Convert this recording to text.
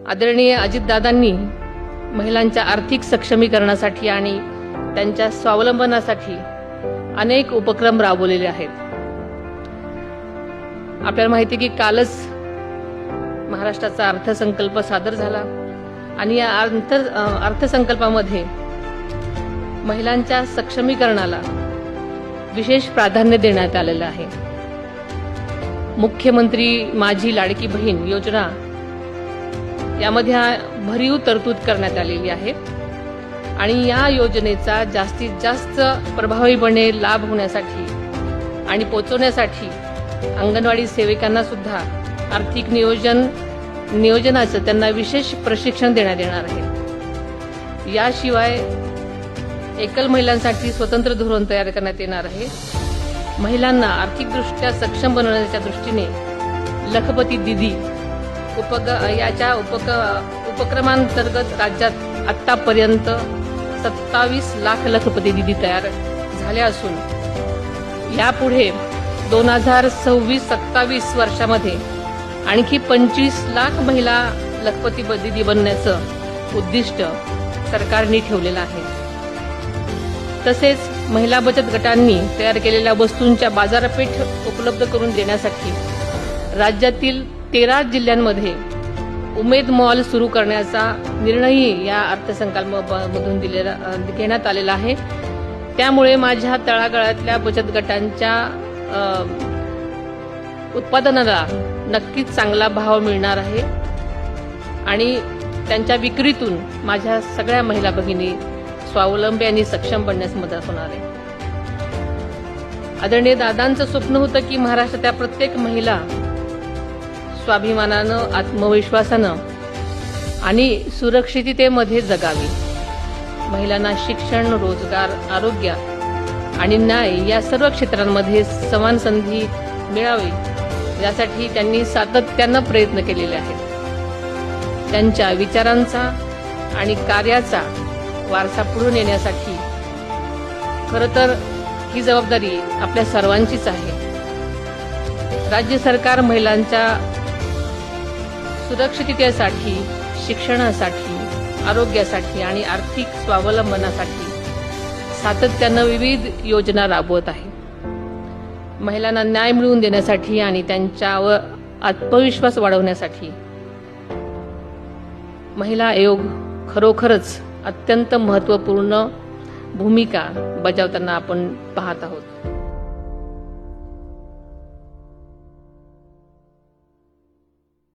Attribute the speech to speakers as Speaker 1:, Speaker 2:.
Speaker 1: आदरणीय अजितदादांनी महिलांच्या आर्थिक सक्षमीकरणासाठी आणि त्यांच्या स्वावलंबनासाठी अनेक उपक्रम राबवलेले आहेत। आपल्याला माहिती आहे की कालच महाराष्ट्राचा अर्थसंकल्प सादर झाला आणि या अर्थसंकल्पामध्ये महिलांच्या सक्षमीकरणाला विशेष प्राधान्य देण्यात आलेलं आहे। मुख्यमंत्री माझी लाडकी बहीण योजना यामध्ये भरीव तरतूद करण्यात आलेली आहे आणि या योजनेचा जास्तीत जास्त प्रभावीपणे लाभ होण्यासाठी आणि पोहोचवण्यासाठी अंगणवाडी सेविकांना सुद्धा आर्थिक नियोजनाचं त्यांना विशेष प्रशिक्षण देण्यात येणार आहे। याशिवाय एकल महिलांसाठी स्वतंत्र धोरण तयार करण्यात येणार आहे। महिलांना आर्थिकदृष्ट्या सक्षम बनवण्याच्या दृष्टीने लखपती दीदी याच्या उपक्रमांतर्गत राज्यात आतापर्यंत 27 लाख लखपती दीदी तयार झाल्या असून यापुढे 2026-27 वर्षामध्ये आणखी 25 लाख महिला लखपती दीदी बनण्याचं उद्दिष्ट सरकारने ठेवलेलं आहे। तसेच महिला बचत गटांनी तयार केलेल्या वस्तूंच्या बाजारपेठ उपलब्ध करून देण्यासाठी राज्यातील 13 जिल्ह्यांमध्ये उमेद मॉल सुरू करण्याचा निर्णयही या अर्थसंकल्पामधून घेण्यात आलेला आहे। त्यामुळे माझ्या तळागाळातल्या बचत गटांच्या उत्पादनाला नक्कीच चांगला भाव मिळणार आहे आणि त्यांच्या विक्रीतून माझ्या सगळ्या महिला भगिनी स्वावलंबी आणि सक्षम बनण्यास मदत होणार आहे। आदरणीय दादांचं स्वप्न होतं की महाराष्ट्रातल्या प्रत्येक महिला स्वाभिमानानं, आत्मविश्वासानं आणि सुरक्षिततेमध्ये जगावी। महिलांना शिक्षण, रोजगार, आरोग्य आणि न्याय या सर्व क्षेत्रांमध्ये समान संधी मिळावी यासाठी त्यांनी सातत्यानं प्रयत्न केलेले आहेत। त्यांच्या विचारांचा आणि कार्याचा वारसा पुढे नेण्यासाठी खरं तर ही जबाबदारी आपल्या सर्वांचीच आहे। राज्य सरकार महिलांच्या सुरक्षिततेसाठी, शिक्षणासाठी, आरोग्यासाठी आणि आर्थिक स्वावलंबनासाठी सातत्यानं विविध योजना राबवत आहे। महिलांना न्याय मिळवून देण्यासाठी आणि त्यांच्यावर आत्मविश्वास वाढवण्यासाठी महिला आयोग खरोखरच अत्यंत महत्त्वपूर्ण भूमिका बजावताना आपण पाहत आहोत।